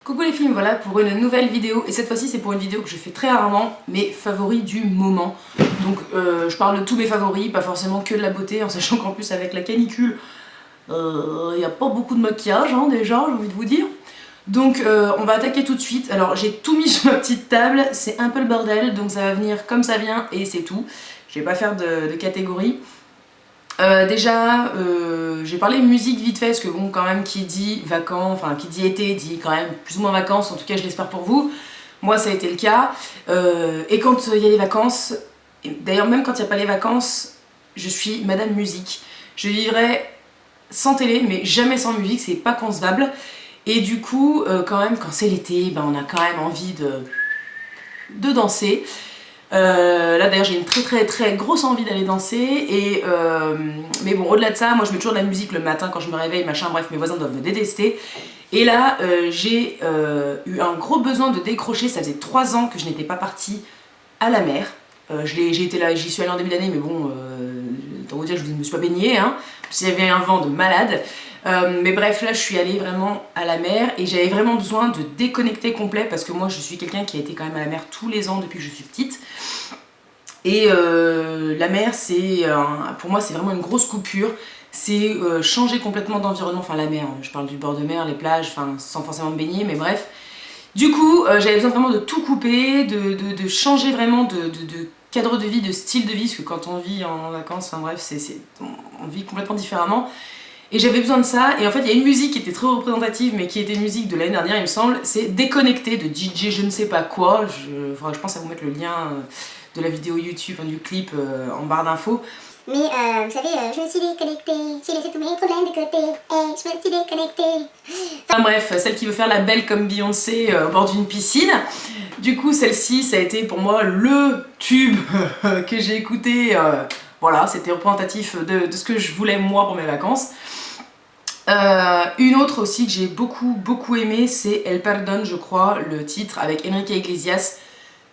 Coucou les filles, voilà pour une nouvelle vidéo et cette fois-ci c'est pour une vidéo que je fais très rarement, mes favoris du moment. Donc je parle de tous mes favoris, pas forcément que de la beauté, en sachant qu'en plus avec la canicule, il n'y a pas beaucoup de maquillage hein, déjà, j'ai envie de vous dire. Donc on va attaquer tout de suite. Alors j'ai tout mis sur ma petite table, c'est un peu le bordel, donc ça va venir comme ça vient et c'est tout. Je vais pas faire de catégorie. Déjà, j'ai parlé musique vite fait, parce que bon, quand même, qui dit vacances, enfin, qui dit été, dit quand même plus ou moins vacances, en tout cas, je l'espère pour vous. Moi, ça a été le cas. Et quand il y a les vacances, d'ailleurs, même quand il n'y a pas les vacances, je suis Madame Musique. Je vivrai sans télé, mais jamais sans musique, c'est pas concevable. Et du coup, quand même, quand c'est l'été, ben, on a quand même envie de danser. Là d'ailleurs j'ai une très grosse envie d'aller danser et mais bon au-delà de ça moi je mets toujours de la musique le matin quand je me réveille machin, bref mes voisins doivent me détester et là j'ai eu un gros besoin de décrocher. Ça faisait 3 ans que je n'étais pas partie à la mer. J'ai été là, j'y suis allée en début d'année mais bon autant vous dire je ne me suis pas baignée hein, parce qu'il y avait un vent de malade. Mais bref, là je suis allée vraiment à la mer et j'avais vraiment besoin de déconnecter complet parce que moi je suis quelqu'un qui a été quand même à la mer tous les ans depuis que je suis petite. Et la mer, c'est pour moi c'est vraiment une grosse coupure. C'est changer complètement d'environnement, enfin la mer, je parle du bord de mer, les plages, enfin sans forcément me baigner, mais bref. Du coup, j'avais besoin vraiment de tout couper, de changer vraiment de cadre de vie, de style de vie, parce que quand on vit en vacances, enfin bref, on vit complètement différemment. Et j'avais besoin de ça, et en fait il y a une musique qui était très représentative, mais qui était une musique de l'année dernière il me semble, c'est Déconnecté de DJ je ne sais pas quoi, je pense à vous mettre le lien de la vidéo YouTube, du clip en barre d'infos. Mais vous savez, je me suis déconnectée, j'ai laissé tous mes problèmes de côté, et je me suis déconnectée. Enfin bref, celle qui veut faire la belle comme Beyoncé au bord d'une piscine. Du coup celle-ci ça a été pour moi le tube que j'ai écouté, voilà c'était représentatif de ce que je voulais moi pour mes vacances. Une autre aussi que j'ai beaucoup aimé, c'est El Perdón je crois, le titre avec Enrique Iglesias.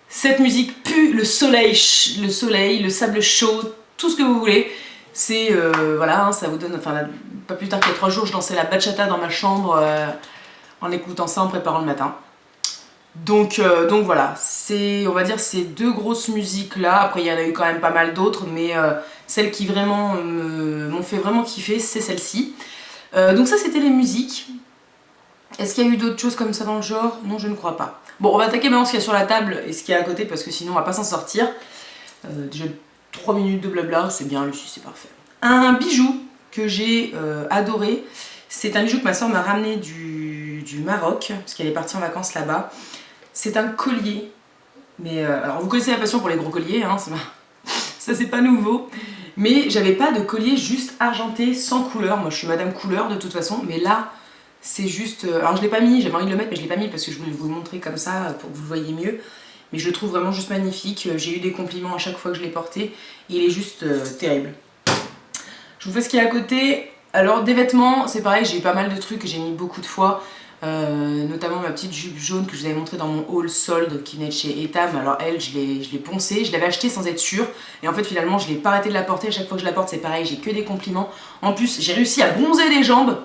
Cette musique pue le soleil, le sable chaud, tout ce que vous voulez. C'est voilà, hein, ça vous donne, enfin pas plus tard qu'il y a 3 jours je dansais la bachata dans ma chambre en écoutant ça en préparant le matin. Donc voilà, on va dire ces deux grosses musiques là. Après il y en a eu quand même pas mal d'autres, mais celles qui vraiment m'ont fait vraiment kiffer, c'est celle-ci. Donc ça c'était les musiques. Est-ce qu'il y a eu d'autres choses comme ça dans le genre? Non, je ne crois pas. Bon, on va attaquer maintenant ce qu'il y a sur la table et ce qu'il y a à côté parce que sinon on va pas s'en sortir. Déjà 3 minutes de blabla, c'est bien, Lucie, c'est parfait. Un bijou que j'ai adoré, c'est un bijou que ma soeur m'a ramené du Maroc parce qu'elle est partie en vacances là-bas. C'est un collier, mais alors vous connaissez la passion pour les gros colliers, hein, ça c'est pas nouveau. Mais j'avais pas de collier juste argenté sans couleur. Moi je suis madame couleur de toute façon, mais là c'est juste... alors je l'ai pas mis, j'avais envie de le mettre mais je l'ai pas mis parce que je voulais vous le montrer comme ça pour que vous le voyez mieux. Mais je le trouve vraiment juste magnifique, j'ai eu des compliments à chaque fois que je l'ai porté et il est juste terrible. Je vous fais ce qu'il y a à côté. Alors des vêtements, c'est pareil, j'ai eu pas mal de trucs que j'ai mis beaucoup de fois. Notamment ma petite jupe jaune que je vous avais montré dans mon haul solde qui venait de chez Etam. Alors elle, je l'ai poncée, je l'avais achetée sans être sûre et en fait finalement je l'ai pas arrêté de la porter. À chaque fois que je la porte c'est pareil, j'ai que des compliments. En plus j'ai réussi à bronzer les jambes,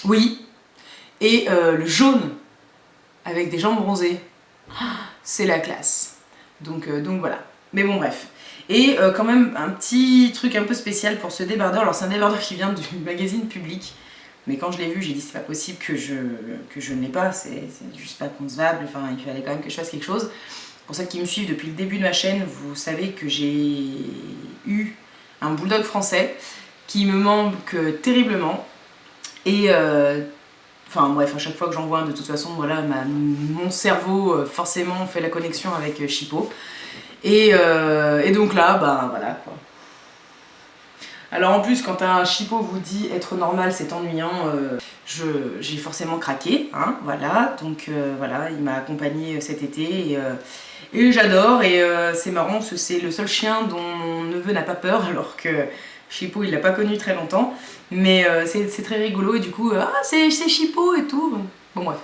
oui, et le jaune avec des jambes bronzées, c'est la classe. Donc voilà, mais bon bref. Et quand même un petit truc un peu spécial pour ce débardeur. Alors c'est un débardeur qui vient du magazine Public. Mais quand je l'ai vu, j'ai dit c'est pas possible que je ne l'ai pas, c'est juste pas concevable, enfin il fallait quand même que je fasse quelque chose. Pour celles qui me suivent depuis le début de ma chaîne, vous savez que j'ai eu un bulldog français qui me manque terriblement. Et enfin bref, à chaque fois que j'en vois un, de toute façon, voilà, mon cerveau forcément fait la connexion avec Chippo. Et donc là, bah voilà quoi. Alors en plus quand un chippo vous dit être normal c'est ennuyant, j'ai forcément craqué, hein, voilà, donc voilà, il m'a accompagnée cet été et j'adore et c'est marrant parce que c'est le seul chien dont mon neveu n'a pas peur alors que Chippo il l'a pas connu très longtemps, mais c'est très rigolo et du coup, ah c'est Chippo et tout, bon bref,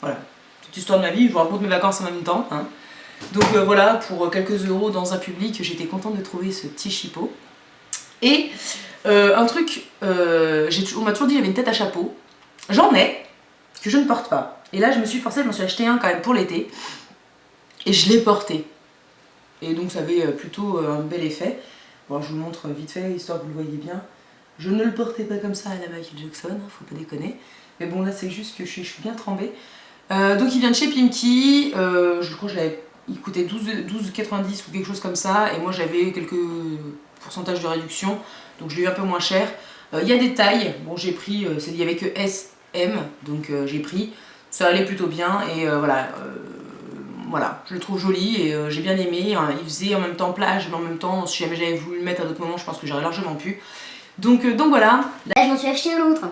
voilà, petite histoire de ma vie, je vous raconte mes vacances en même temps, hein. Donc voilà, pour quelques euros dans un public, j'étais contente de trouver ce petit Chippo. Et un truc, on m'a toujours dit que j'avais une tête à chapeau. J'en ai, que je ne porte pas. Et là je me suis forcée, je m'en suis acheté un quand même pour l'été et je l'ai porté. Et donc ça avait plutôt un bel effet. Bon, je vous montre vite fait, histoire que vous le voyez bien. Je ne le portais pas comme ça à la Michael Jackson, hein, faut pas déconner. Mais bon, là c'est juste que je suis bien trempée. Donc il vient de chez Pimki, je crois que il coûtait 12,90 ou quelque chose comme ça. Et moi j'avais quelques pourcentages de réduction, donc je l'ai eu un peu moins cher. Il y a des tailles, bon j'ai pris, il y avait que S, M, donc j'ai pris. Ça allait plutôt bien et voilà. Voilà, je le trouve joli et j'ai bien aimé. Il faisait en même temps plage, mais en même temps, si jamais j'avais voulu le mettre à d'autres moments, je pense que j'aurais largement pu. Donc voilà. Là, je m'en suis acheté un autre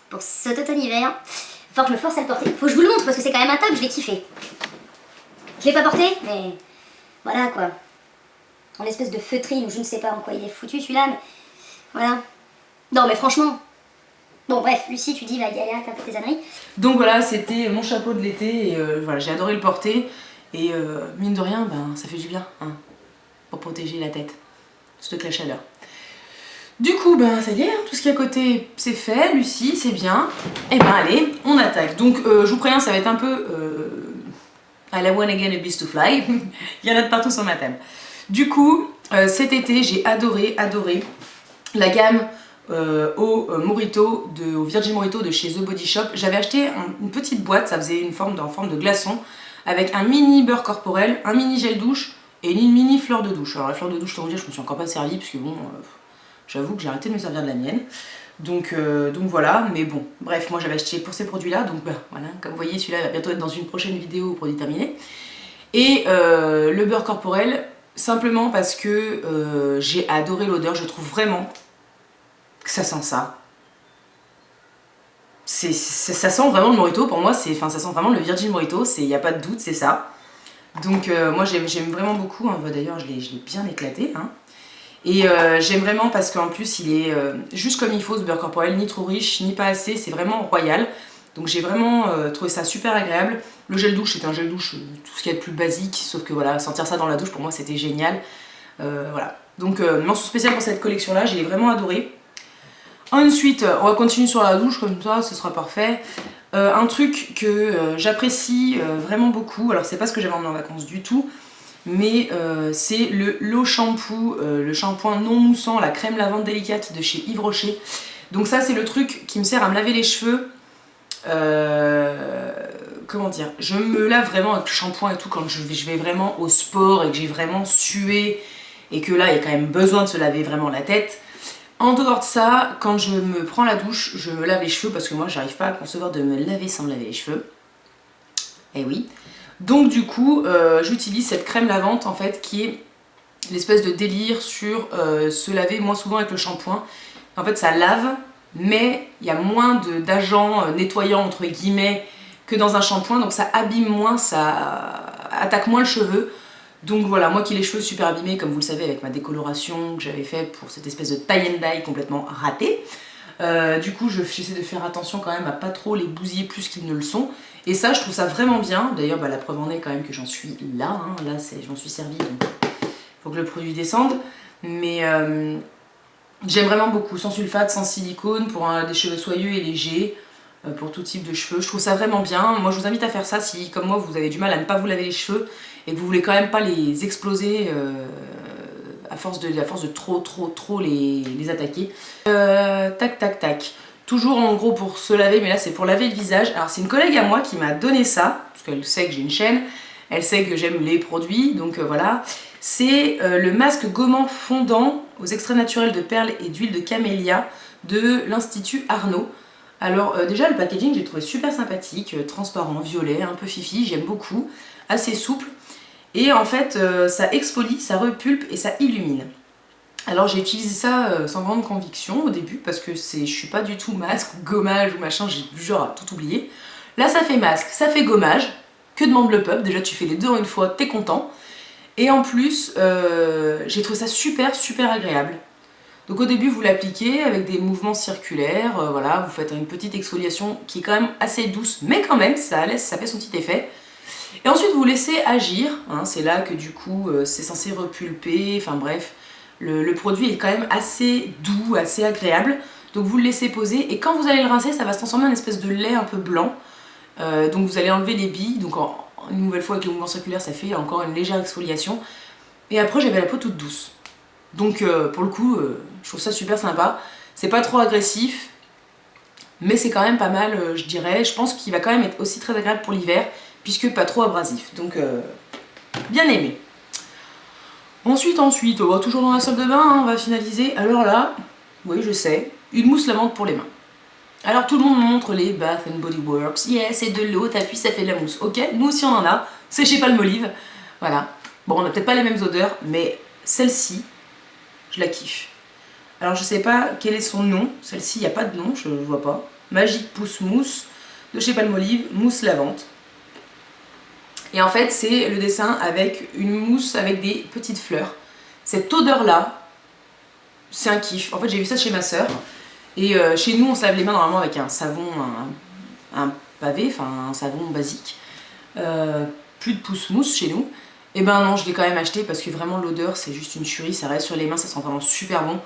pour cet automne-hiver. Faut que je me force à le porter. Faut que je vous le montre parce que c'est quand même un top, je l'ai kiffé. Je l'ai pas porté, mais voilà quoi. En espèce de feutrine ou je ne sais pas en quoi il est foutu celui-là, mais voilà. Non, mais franchement. Bon, bref, Lucie, tu dis, va Gaïa, t'as fait tes âneries. Donc voilà, c'était mon chapeau de l'été et voilà, j'ai adoré le porter. Et mine de rien, ben, ça fait du bien, hein, pour protéger la tête, surtout que la chaleur. Du coup, ben ça y est, hein, tout ce qui est à côté, c'est fait. Lucie, c'est bien. Et ben allez, on attaque. Donc je vous préviens, ça va être un peu à la One Again a Beast to Fly. Il y en a de partout sur ma table. Du coup, cet été, j'ai adoré la gamme au Virgin Mojito de chez The Body Shop. J'avais acheté une petite boîte, ça faisait en forme de glaçon, avec un mini beurre corporel, un mini gel douche et une mini fleur de douche. Alors la fleur de douche, je dois vous dire, je me suis encore pas servie, parce que bon, j'avoue que j'ai arrêté de me servir de la mienne. Donc voilà, mais bon, bref, moi j'avais acheté pour ces produits-là, donc bah, voilà, comme vous voyez, celui-là va bientôt être dans une prochaine vidéo, produit terminé. Et le beurre corporel, simplement parce que j'ai adoré l'odeur, je trouve vraiment que ça sent ça. Ça sent vraiment le Mojito, pour moi, ça sent vraiment le Virgin Mojito, il n'y a pas de doute, c'est ça. Donc moi j'aime vraiment beaucoup, hein. D'ailleurs je l'ai bien éclaté. Hein. Et j'aime vraiment parce qu'en plus il est juste comme il faut ce beurre corporel, ni trop riche, ni pas assez, c'est vraiment royal. Donc j'ai vraiment trouvé ça super agréable. Le gel douche, c'est un gel douche, tout ce qu'il y a de plus basique, sauf que voilà, sentir ça dans la douche pour moi c'était génial. Voilà. Donc mention spéciale pour cette collection là, j'ai vraiment adoré. Ensuite, on va continuer sur la douche, comme ça, ce sera parfait. Un truc que j'apprécie vraiment beaucoup, alors c'est pas ce que j'avais emmené en vacances du tout, mais c'est l'eau shampoo, le shampoing non moussant, la crème lavande délicate de chez Yves Rocher. Donc ça c'est le truc qui me sert à me laver les cheveux. Comment dire, je me lave vraiment avec le shampoing et tout quand je vais vraiment au sport et que j'ai vraiment sué et que là il y a quand même besoin de se laver vraiment la tête. En dehors de ça, quand je me prends la douche, je me lave les cheveux parce que moi j'arrive pas à concevoir de me laver sans me laver les cheveux. Et oui. Donc du coup, j'utilise cette crème lavante en fait qui est l'espèce de délire sur se laver moins souvent avec le shampoing. En fait ça lave, mais il y a moins d'agents nettoyants entre guillemets que dans un shampoing, donc ça abîme moins, ça attaque moins le cheveu. Donc voilà, moi qui ai les cheveux super abîmés, comme vous le savez, avec ma décoloration que j'avais fait pour cette espèce de tie and dye complètement ratée, du coup j'essaie de faire attention quand même à pas trop les bousiller plus qu'ils ne le sont. Et ça, je trouve ça vraiment bien. D'ailleurs, bah, la preuve en est quand même que j'en suis là, hein. Là je m'en suis servi, donc il faut que le produit descende. Mais j'aime vraiment beaucoup, sans sulfate, sans silicone, pour des cheveux soyeux et légers. Pour tout type de cheveux, je trouve ça vraiment bien. Moi je vous invite à faire ça si comme moi vous avez du mal à ne pas vous laver les cheveux et que vous voulez quand même pas les exploser à force de trop les attaquer. Tac tac tac. Toujours en gros pour se laver, mais là c'est pour laver le visage. Alors c'est une collègue à moi qui m'a donné ça, parce qu'elle sait que j'ai une chaîne, elle sait que j'aime les produits, donc voilà. C'est le masque gommant fondant aux extraits naturels de perles et d'huile de camélia de l'Institut Arnaud. Alors déjà le packaging j'ai trouvé super sympathique, transparent, violet, un peu fifi, j'aime beaucoup, assez souple. Et en fait ça exfolie, ça repulpe et ça illumine. Alors j'ai utilisé ça sans grande conviction au début parce que je suis pas du tout masque ou gommage ou machin, j'ai du genre à tout oublier. Là ça fait masque, ça fait gommage, que demande le peuple, déjà tu fais les deux en une fois, t'es content. Et en plus j'ai trouvé ça super agréable. Donc au début vous l'appliquez avec des mouvements circulaires, voilà, vous faites une petite exfoliation qui est quand même assez douce, mais quand même ça fait son petit effet. Et ensuite vous laissez agir, hein, c'est là que du coup c'est censé repulper, enfin bref, le produit est quand même assez doux, assez agréable. Donc vous le laissez poser et quand vous allez le rincer, ça va se transformer en une espèce de lait un peu blanc. Donc vous allez enlever les billes, donc une nouvelle fois avec le mouvement circulaire, ça fait encore une légère exfoliation. Et après j'avais la peau toute douce. Donc pour le coup, je trouve ça super sympa. C'est pas trop agressif, mais c'est quand même pas mal, je dirais. Je pense qu'il va quand même être aussi très agréable pour l'hiver, puisque pas trop abrasif. Donc bien aimé. Ensuite, toujours dans la salle de bain, hein, on va finaliser. Alors là, oui je sais, une mousse lavande pour les mains. Alors tout le monde montre les Bath and Body Works. Yeah, c'est de l'eau, t'appuies, ça fait de la mousse. Ok, nous aussi on en a. C'est chez Palmolive. Voilà. Bon, on n'a peut-être pas les mêmes odeurs, mais celle-ci, je la kiffe. Alors je sais pas quel est son nom. Celle-ci, il n'y a pas de nom, je ne vois pas. Magic Pousse Mousse de chez Palmolive, mousse lavande. Et en fait, c'est le dessin avec une mousse avec des petites fleurs. Cette odeur-là, c'est un kiff. En fait, j'ai vu ça chez ma sœur. Et chez nous, on se lave les mains normalement avec un savon, un pavé, enfin un savon basique. Plus de pousse-mousse chez nous. Et ben non, je l'ai quand même acheté parce que vraiment l'odeur, c'est juste une tuerie. Ça reste sur les mains, ça sent vraiment super bon.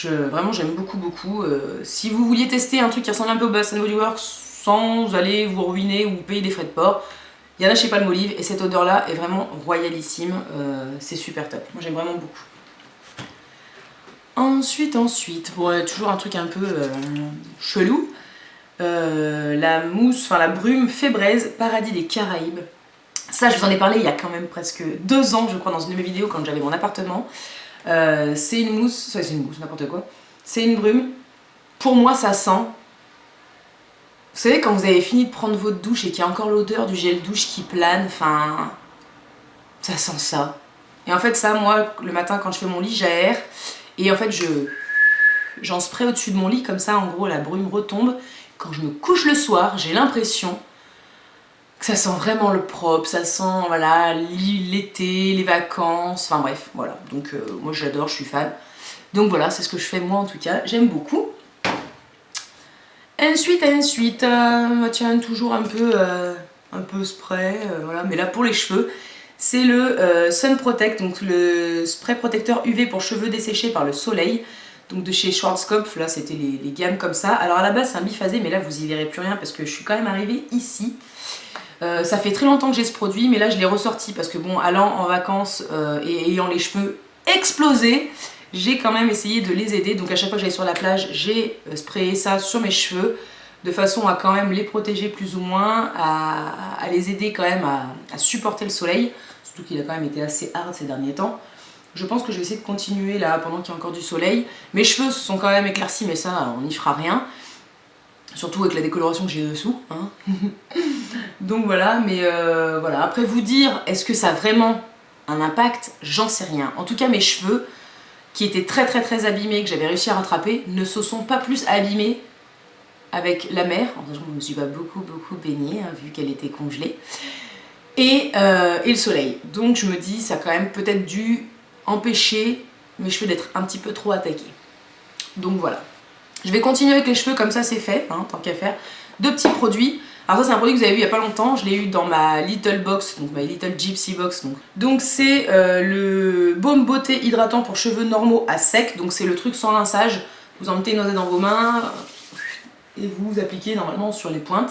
Vraiment, j'aime beaucoup. Si vous vouliez tester un truc qui ressemble un peu au Bath & Body Works sans aller vous ruiner ou payer des frais de port, il y en a chez Palmolive et cette odeur-là est vraiment royalissime. C'est super top. Moi, j'aime vraiment beaucoup. Ensuite, bon, toujours un truc un peu chelou, la mousse, enfin la brume Fébraise Paradis des Caraïbes. Ça, je vous en ai parlé il y a quand même presque 2 ans, je crois, dans une de mes vidéos quand j'avais mon appartement. C'est une mousse, n'importe quoi. C'est une brume. Pour moi, ça sent. Vous savez, quand vous avez fini de prendre votre douche et qu'il y a encore l'odeur du gel douche qui plane, enfin, ça sent ça. Et en fait, ça, moi, le matin, quand je fais mon lit, j'aère. Et en fait, j'en spray au-dessus de mon lit, comme ça, en gros, la brume retombe. Quand je me couche le soir, j'ai l'impression que ça sent vraiment le propre, ça sent, voilà, l'été, les vacances, enfin bref, voilà. Donc, moi, j'adore, je suis fan. Donc voilà, c'est ce que je fais, moi, en tout cas, j'aime beaucoup. Ensuite, tiens, toujours un peu spray, voilà. Mais là, pour les cheveux, c'est le Sun Protect, donc le spray protecteur UV pour cheveux desséchés par le soleil, donc de chez Schwarzkopf. Là c'était les gammes comme ça. Alors à la base c'est un biphasé, mais là vous y verrez plus rien parce que je suis quand même arrivée ici. Ça fait très longtemps que j'ai ce produit, mais là je l'ai ressorti parce que bon, allant en vacances et ayant les cheveux explosés, j'ai quand même essayé de les aider. Donc à chaque fois que j'allais sur la plage, j'ai sprayé ça sur mes cheveux, de façon à quand même les protéger plus ou moins, à les aider quand même à supporter le soleil, surtout qu'il a quand même été assez hard ces derniers temps. Je pense que je vais essayer de continuer là pendant qu'il y a encore du soleil. Mes cheveux se sont quand même éclaircis, mais ça on n'y fera rien, surtout avec la décoloration que j'ai dessous, hein. Donc voilà, mais voilà, après vous dire, est-ce que ça a vraiment un impact, j'en sais rien. En tout cas mes cheveux, qui étaient très abîmés, que j'avais réussi à rattraper, ne se sont pas plus abîmés avec la mer. En fait, je ne me suis pas beaucoup baignée, hein, vu qu'elle était congelée, et le soleil. Donc je me dis, ça a quand même peut-être dû empêcher mes cheveux d'être un petit peu trop attaqués. Donc voilà. Je vais continuer avec les cheveux, comme ça c'est fait, hein, tant qu'à faire. 2 petits produits. Alors ça c'est un produit que vous avez vu il n'y a pas longtemps, je l'ai eu dans ma Little Box, donc ma Little Gypsy Box. Donc c'est le baume beauté hydratant pour cheveux normaux à sec, donc c'est le truc sans rinçage. Vous en mettez une noisette dans vos mains et vous appliquez normalement sur les pointes.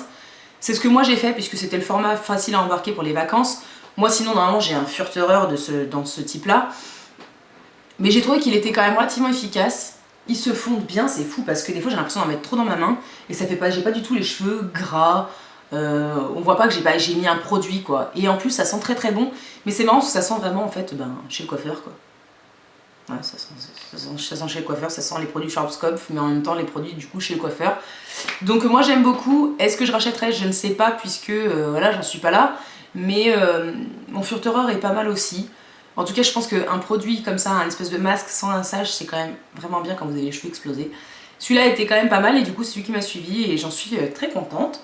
C'est ce que moi j'ai fait puisque c'était le format facile à embarquer pour les vacances. Moi sinon normalement j'ai un furtereur dans ce type là. Mais j'ai trouvé qu'il était quand même relativement efficace. Ils se fondent bien, c'est fou parce que des fois j'ai l'impression d'en mettre trop dans ma main et ça fait pas, j'ai pas du tout les cheveux gras, on voit pas que j'ai mis un produit quoi. Et en plus ça sent très bon, mais c'est marrant parce que ça sent vraiment en fait chez le coiffeur quoi. Ouais, ça sent chez le coiffeur, ça sent les produits Schwarzkopf, mais en même temps les produits du coup chez le coiffeur. Donc moi j'aime beaucoup. Est-ce que je rachèterais? Je ne sais pas puisque voilà, j'en suis pas là, mais mon furtereur est pas mal aussi. En tout cas, je pense qu'un produit comme ça, un espèce de masque sans rinçage, c'est quand même vraiment bien quand vous avez les cheveux explosés. Celui-là était quand même pas mal et du coup, c'est celui qui m'a suivi et j'en suis très contente.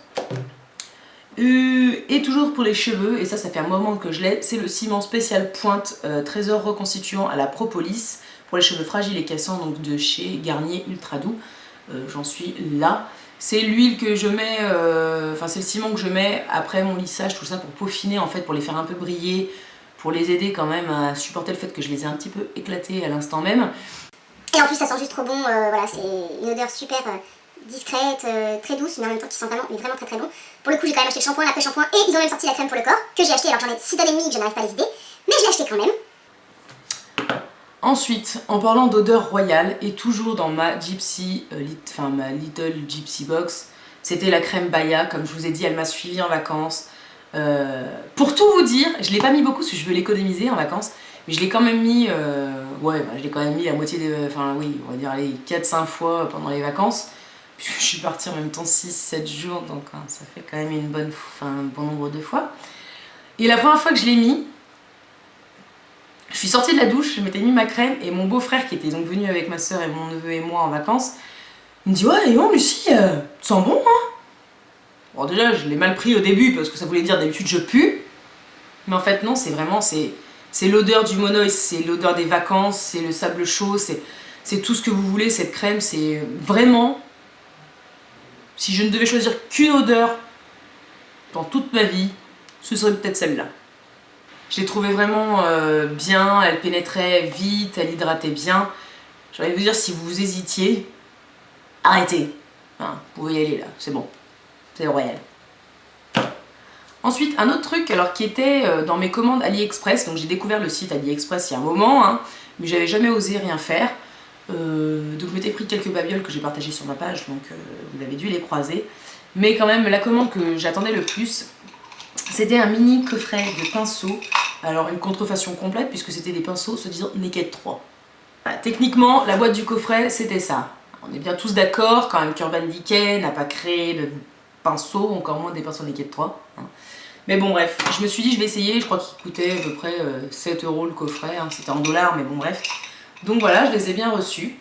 Et toujours pour les cheveux, et ça fait un moment que je l'ai, c'est le ciment spécial pointe trésor reconstituant à la propolis pour les cheveux fragiles et cassants, donc de chez Garnier Ultra Doux. J'en suis là. C'est l'huile que je mets, c'est le ciment que je mets après mon lissage, tout ça pour peaufiner en fait, pour les faire un peu briller, pour les aider quand même à supporter le fait que je les ai un petit peu éclatés à l'instant même. Et en plus, ça sent juste trop bon. Voilà, c'est une odeur super discrète, très douce, mais en même temps qui sent vraiment, mais vraiment très très bon. Pour le coup, j'ai quand même acheté le shampoing, l'après-shampoing, et ils ont même sorti la crème pour le corps, que j'ai acheté. Alors j'en ai 6 tonnes et demie, que je n'arrive pas à les vider, mais je l'ai acheté quand même. Ensuite, en parlant d'odeur royale, et toujours dans ma Gypsy, ma Little Gypsy Box, c'était la crème Baya. Comme je vous ai dit, elle m'a suivie en vacances. Pour tout vous dire, je l'ai pas mis beaucoup parce que je veux l'économiser en vacances, mais je l'ai quand même mis, je l'ai quand même mis la moitié des, on va dire allez, 4-5 fois pendant les vacances, puisque je suis partie en même temps 6-7 jours, donc ça fait quand même un bon nombre de fois. Et la première fois que je l'ai mis, je suis sortie de la douche, je m'étais mis ma crème, et mon beau-frère qui était donc venu avec ma soeur et mon neveu et moi en vacances, il me dit « Ouais, et non Lucie, tu sens bon hein ?» Bon déjà je l'ai mal pris au début parce que ça voulait dire d'habitude je pue, mais en fait non, c'est vraiment, c'est l'odeur du Monoïs, c'est l'odeur des vacances, c'est le sable chaud, c'est tout ce que vous voulez, cette crème, c'est vraiment, si je ne devais choisir qu'une odeur dans toute ma vie, ce serait peut-être celle-là. Je l'ai trouvée vraiment bien, elle pénétrait vite, elle hydratait bien. J'ai envie de vous dire, si vous hésitiez, arrêtez. Enfin, vous pouvez y aller là, c'est bon. C'est royal. Ensuite, un autre truc alors qui était dans mes commandes AliExpress, donc j'ai découvert le site AliExpress il y a un moment, hein, mais j'avais jamais osé rien faire. Donc je m'étais pris quelques babioles que j'ai partagées sur ma page, donc vous avez dû les croiser. Mais quand même, la commande que j'attendais le plus, c'était un mini coffret de pinceaux. Alors une contrefaçon complète puisque c'était des pinceaux se disant Naked 3. Voilà, techniquement, la boîte du coffret, c'était ça. On est bien tous d'accord, quand même qu'Urban Decay n'a pas créé de pinceaux, encore moins des pinceaux Naked 3. Hein. Mais bon bref, je me suis dit je vais essayer, je crois qu'il coûtait à peu près 7 € le coffret, hein. C'était en dollars mais bon bref. Donc voilà, je les ai bien reçus.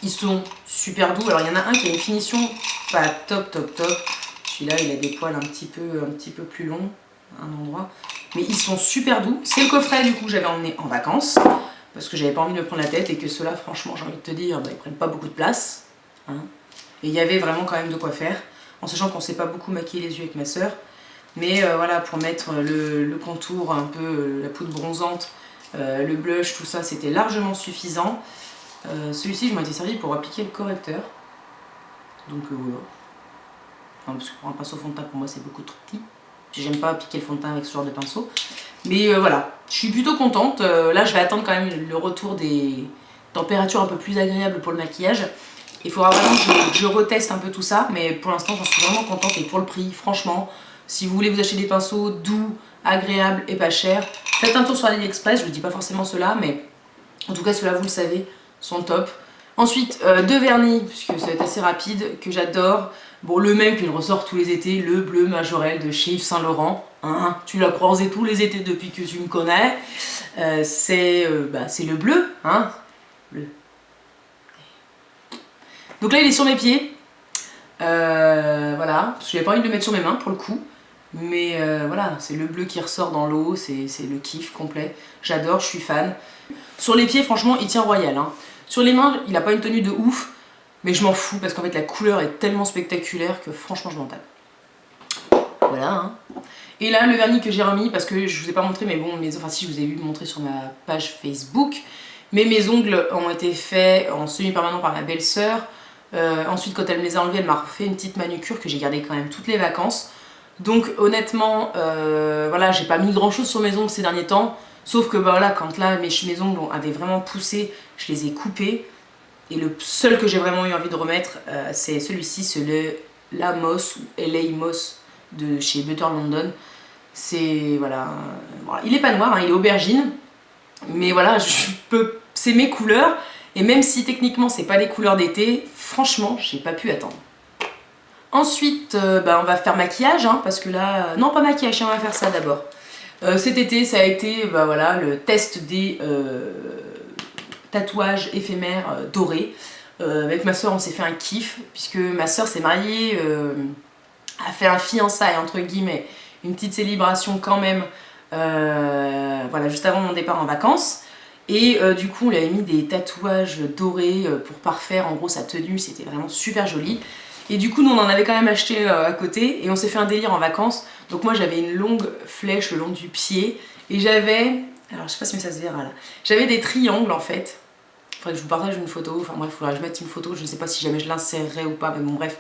Ils sont super doux, alors il y en a un qui a une finition pas top. Celui-là il a des poils un petit peu plus longs à un endroit. Mais ils sont super doux. C'est le coffret du coup que j'avais emmené en vacances. Parce que j'avais pas envie de me prendre la tête et que ceux-là franchement j'ai envie de te dire, ils prennent pas beaucoup de place. Hein. Et il y avait vraiment quand même de quoi faire. En sachant qu'on s'est pas beaucoup maquillé les yeux avec ma soeur. Mais voilà, pour mettre le contour, un peu la poudre bronzante, le blush, tout ça, c'était largement suffisant. Celui-ci, je m'en étais servi pour appliquer le correcteur. Donc voilà. Enfin, parce que pour un pinceau fond de teint, pour moi, c'est beaucoup trop petit. J'aime pas appliquer le fond de teint avec ce genre de pinceau. Mais voilà, je suis plutôt contente. Là, je vais attendre quand même le retour des températures un peu plus agréables pour le maquillage. Il faudra vraiment que je reteste un peu tout ça. Mais pour l'instant, j'en suis vraiment contente. Et pour le prix, franchement, si vous voulez vous acheter des pinceaux doux, agréables et pas chers, faites un tour sur AliExpress. Je ne dis pas forcément ceux-là, mais en tout cas, ceux-là, vous le savez, sont top. Ensuite, deux vernis, puisque ça va être assez rapide, que j'adore. Bon, le même qu'il ressort tous les étés, le bleu Majorel de chez Yves Saint Laurent. Hein, tu l'as croisé tous les étés depuis que tu me connais. C'est le bleu. Hein, bleu. Donc là, il est sur mes pieds. Voilà, je n'avais pas envie de le mettre sur mes mains pour le coup. Mais voilà, c'est le bleu qui ressort dans l'eau, c'est le kiff complet. J'adore, je suis fan. Sur les pieds, franchement, il tient royal. Hein. Sur les mains, il n'a pas une tenue de ouf. Mais je m'en fous parce qu'en fait la couleur est tellement spectaculaire que franchement je m'en tape. Voilà. Hein. Et là le vernis que j'ai remis parce que je vous ai pas montré mais bon, enfin si je vous ai vu montrer sur ma page Facebook. Mais mes ongles ont été faits en semi-permanent par ma belle-sœur. Ensuite quand elle me les a enlevés, elle m'a refait une petite manucure que j'ai gardée quand même toutes les vacances. Donc honnêtement, voilà, j'ai pas mis grand chose sur mes ongles ces derniers temps. Sauf que bah, voilà, quand là mes ongles avaient vraiment poussé, je les ai coupés. Et le seul que j'ai vraiment eu envie de remettre, c'est celui-ci, c'est le La Moss ou LA Moss de chez Butter London. C'est, voilà, il est pas noir, hein, il est aubergine. Mais voilà, c'est mes couleurs. Et même si techniquement c'est pas des couleurs d'été, franchement, j'ai pas pu attendre. Ensuite, on va faire maquillage, hein, parce que là... non, pas maquillage, on va faire ça d'abord. Cet été, ça a été voilà, le test des... tatouage éphémère doré. Avec ma soeur on s'est fait un kiff puisque ma soeur s'est mariée, a fait un fiançailles entre guillemets, une petite célébration quand même, voilà, juste avant mon départ en vacances. Et du coup on lui avait mis des tatouages dorés pour parfaire en gros sa tenue, c'était vraiment super joli. Et du coup nous on en avait quand même acheté à côté et on s'est fait un délire en vacances. Donc moi j'avais une longue flèche le long du pied et j'avais, alors je sais pas si ça se verra là, j'avais des triangles en fait. faudrait que je vous partage une photo, enfin bref, il faudrait que je mette une photo, je ne sais pas si jamais je l'insérerai ou pas, mais bon bref.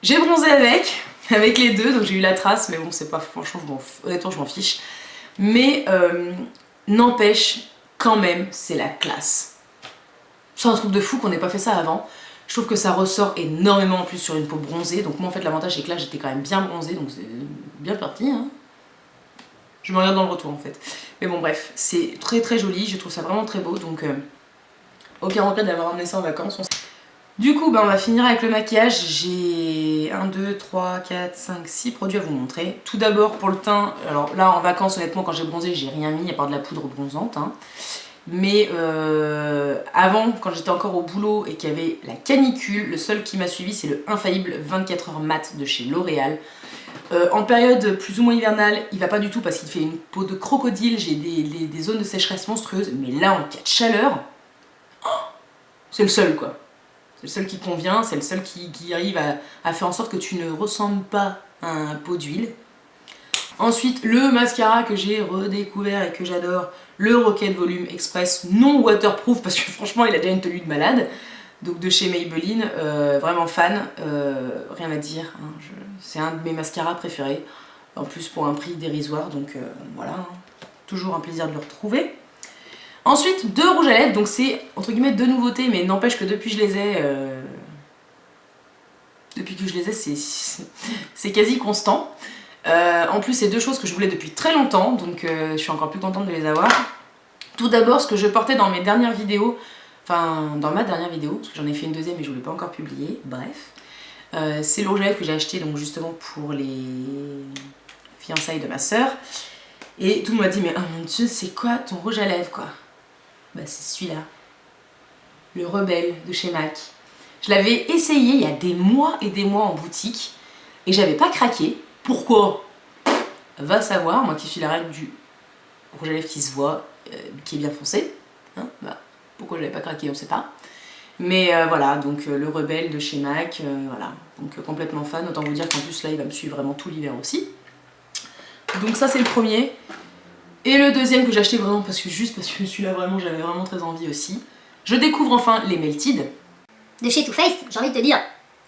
J'ai bronzé avec les deux, donc j'ai eu la trace, mais bon c'est pas, franchement honnêtement je m'en fiche. Mais n'empêche, quand même, c'est la classe. C'est un truc de fou qu'on n'ait pas fait ça avant. Je trouve que ça ressort énormément en plus sur une peau bronzée, donc moi en fait l'avantage c'est que là j'étais quand même bien bronzée, donc c'est bien parti hein. Je me regarde dans le retour en fait. Mais bon bref, c'est très très joli, je trouve ça vraiment très beau, donc aucun regret d'avoir emmené ça en vacances. Du coup, on va finir avec le maquillage. J'ai 1, 2, 3, 4, 5, 6 produits à vous montrer. Tout d'abord pour le teint, alors là en vacances honnêtement quand j'ai bronzé j'ai rien mis à part de la poudre bronzante. Hein. Mais avant, quand j'étais encore au boulot et qu'il y avait la canicule, le seul qui m'a suivi c'est le Infaillible 24 heures mat de chez L'Oréal. En période plus ou moins hivernale, il va pas du tout parce qu'il fait une peau de crocodile, j'ai des zones de sécheresse monstrueuses, mais là en cas de chaleur, oh, c'est le seul quoi. C'est le seul qui convient, c'est le seul qui arrive à faire en sorte que tu ne ressembles pas à un pot d'huile. Ensuite, le mascara que j'ai redécouvert et que j'adore, le Rocket Volume Express non waterproof parce que franchement il a déjà une tenue de malade. Donc de chez Maybelline, vraiment fan, rien à dire, hein, c'est un de mes mascaras préférés. En plus pour un prix dérisoire, donc voilà, hein, toujours un plaisir de le retrouver. Ensuite, deux rouges à lèvres, donc c'est entre guillemets deux nouveautés, mais n'empêche que depuis que je les ai, c'est quasi constant. En plus, c'est deux choses que je voulais depuis très longtemps, donc je suis encore plus contente de les avoir. Tout d'abord, ce que je portais dans mes dernières vidéos, enfin dans ma dernière vidéo, parce que j'en ai fait une deuxième et je ne l'ai pas encore publiée, bref. C'est le rouge à lèvres que j'ai acheté donc justement pour les fiançailles de ma soeur. Et tout le monde m'a dit mais oh mon dieu, c'est quoi ton rouge à lèvres quoi? Bah c'est celui-là, le Rebelle de chez MAC. Je l'avais essayé il y a des mois et des mois en boutique et j'avais pas craqué. Pourquoi? Va savoir, moi qui suis la reine du rouge à lèvres qui se voit, qui est bien foncé. Hein, bah, pourquoi je l'avais pas craqué, on sait pas. Mais voilà, donc le Rebelle de chez MAC, voilà, donc complètement fan. Autant vous dire qu'en plus là il va me suivre vraiment tout l'hiver aussi. Donc ça c'est le premier. Et le deuxième que j'ai acheté vraiment parce que celui-là vraiment j'avais vraiment très envie aussi. Je découvre enfin les Melted. De chez Too Faced, j'ai envie de te dire,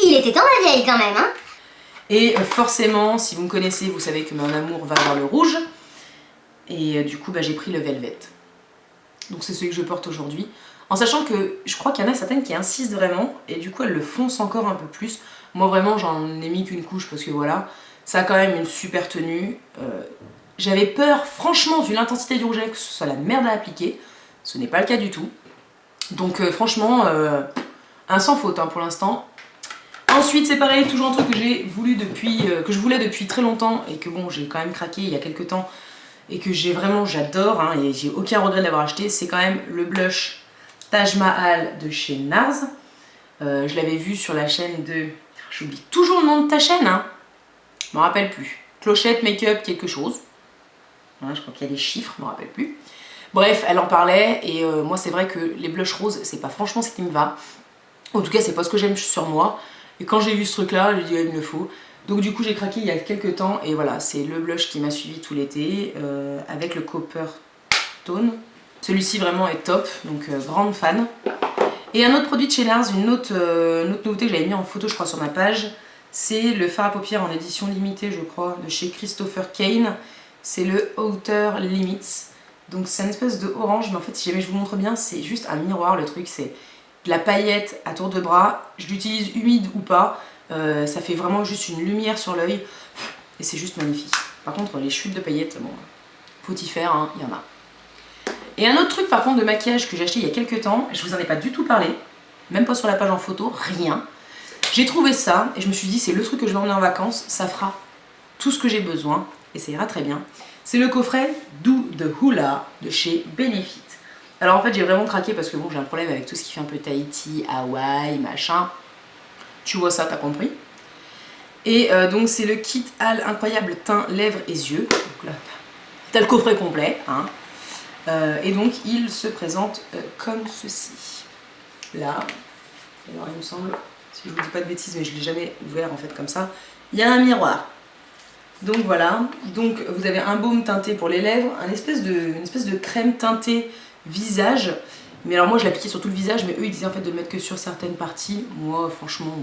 il était temps la vieille quand même hein. Et forcément, si vous me connaissez, vous savez que mon amour va vers le rouge. Et du coup j'ai pris le Velvet. Donc c'est celui que je porte aujourd'hui. En sachant que je crois qu'il y en a certaines qui insistent vraiment et du coup elles le foncent encore un peu plus. Moi vraiment j'en ai mis qu'une couche parce que voilà, ça a quand même une super tenue. J'avais peur franchement vu l'intensité du rouge à lèvres que ce soit la merde à appliquer. Ce n'est pas le cas du tout. Donc franchement un sans faute hein, pour l'instant. Ensuite c'est pareil, toujours un truc que j'ai voulu depuis, que je voulais depuis très longtemps et que bon j'ai quand même craqué il y a quelques temps et que j'adore hein, et j'ai aucun regret de l'avoir acheté, c'est quand même le blush Taj Mahal de chez NARS. Je l'avais vu sur la chaîne de... J'oublie toujours le nom de ta chaîne, hein. Je me rappelle plus. Clochette Make-up quelque chose. Voilà, je crois qu'il y a des chiffres, je me rappelle plus. Bref, elle en parlait et moi c'est vrai que les blushs roses, c'est pas franchement ce qui me va. En tout cas, c'est pas ce que j'aime sur moi. Et quand j'ai vu ce truc-là, j'ai dit il me le faut. Donc du coup j'ai craqué il y a quelques temps et voilà, c'est le blush qui m'a suivi tout l'été avec le Copper Tone. Celui-ci vraiment est top, donc grande fan. Et un autre produit de chez NARS, une autre nouveauté que j'avais mis en photo je crois sur ma page, c'est le fard à paupières en édition limitée je crois, de chez Christopher Kane. C'est le Outer Limits. Donc c'est une espèce de orange, mais en fait si jamais je vous montre bien, c'est juste un miroir le truc, c'est de la paillette à tour de bras. Je l'utilise humide ou pas, ça fait vraiment juste une lumière sur l'œil et c'est juste magnifique. Par contre les chutes de paillettes, bon, faut y faire, hein, il y en a. Et un autre truc par contre de maquillage que j'ai acheté il y a quelques temps, je vous en ai pas du tout parlé, même pas sur la page en photo, rien. J'ai trouvé ça et je me suis dit c'est le truc que je vais emmener en vacances, ça fera tout ce que j'ai besoin et ça ira très bien. C'est le coffret Do the Hula de chez Benefit. Alors en fait j'ai vraiment craqué parce que bon j'ai un problème avec tout ce qui fait un peu Tahiti, Hawaï, machin. Tu vois ça, t'as compris. Et donc c'est le kit Al incroyable teint, lèvres et yeux. Donc là t'as le coffret complet, hein. Et donc il se présente comme ceci. Là, alors il me semble, si je vous dis pas de bêtises, mais je l'ai jamais ouvert en fait comme ça, il y a un miroir. Donc voilà, donc vous avez un baume teinté pour les lèvres, une espèce de crème teintée visage. Mais alors moi je l'appliquais sur tout le visage, mais eux ils disaient en fait de le mettre que sur certaines parties. Moi franchement,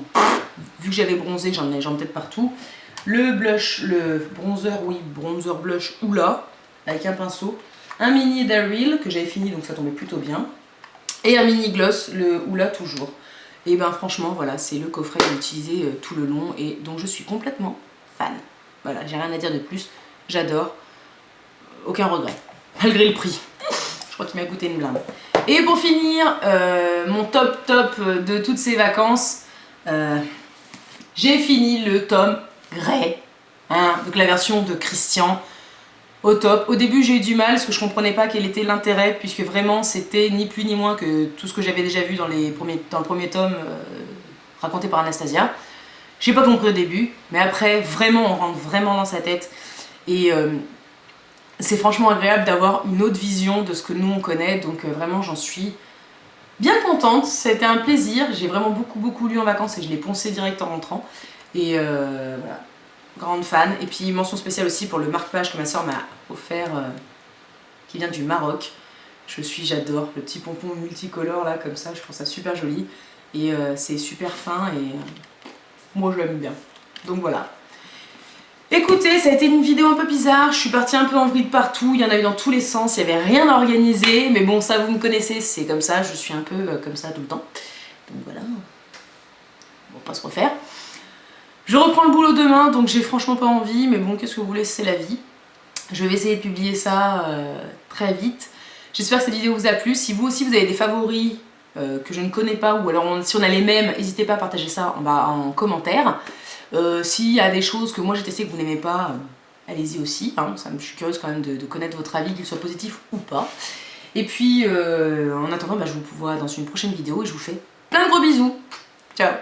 vu que j'avais bronzé, j'en ai peut-être partout. Le blush, le bronzer, oui, bronzer blush Hoola, avec un pinceau. Un mini Daryl que j'avais fini donc ça tombait plutôt bien. Et un mini gloss, le Hoola toujours. Et ben franchement voilà, c'est le coffret que j'ai utilisé tout le long et dont je suis complètement fan. Voilà, j'ai rien à dire de plus, j'adore. Aucun regret, malgré le prix. Je crois qu'il m'a coûté une blinde. Et pour finir, mon top de toutes ces vacances, j'ai fini le tome Grey, hein, donc la version de Christian, au top. Au début j'ai eu du mal parce que je comprenais pas quel était l'intérêt, puisque vraiment c'était ni plus ni moins que tout ce que j'avais déjà vu dans le premier tome raconté par Anastasia. J'ai pas compris au début, mais après vraiment on rentre vraiment dans sa tête et c'est franchement agréable d'avoir une autre vision de ce que nous on connaît, donc vraiment j'en suis bien contente, c'était un plaisir, j'ai vraiment beaucoup lu en vacances et je l'ai poncé direct en rentrant et voilà, grande fan. Et puis mention spéciale aussi pour le marque-page que ma soeur m'a offert qui vient du Maroc. J'adore le petit pompon multicolore là comme ça, je trouve ça super joli et c'est super fin et moi j'aime bien, donc voilà. Écoutez, ça a été une vidéo un peu bizarre, je suis partie un peu en vrille de partout, il y en a eu dans tous les sens, il n'y avait rien à organiser, mais bon ça vous me connaissez, c'est comme ça, je suis un peu comme ça tout le temps. Donc voilà, on va pas se refaire. Je reprends le boulot demain, donc j'ai franchement pas envie, mais bon qu'est-ce que vous voulez, c'est la vie. Je vais essayer de publier ça très vite. J'espère que cette vidéo vous a plu, si vous aussi vous avez des favoris que je ne connais pas, ou alors si on a les mêmes, n'hésitez pas à partager ça en commentaire. S'il y a des choses que moi j'ai testées que vous n'aimez pas, allez-y aussi, hein. Je suis curieuse quand même de connaître votre avis, qu'il soit positif ou pas. Et puis en attendant, je vous vois dans une prochaine vidéo et je vous fais plein de gros bisous. Ciao.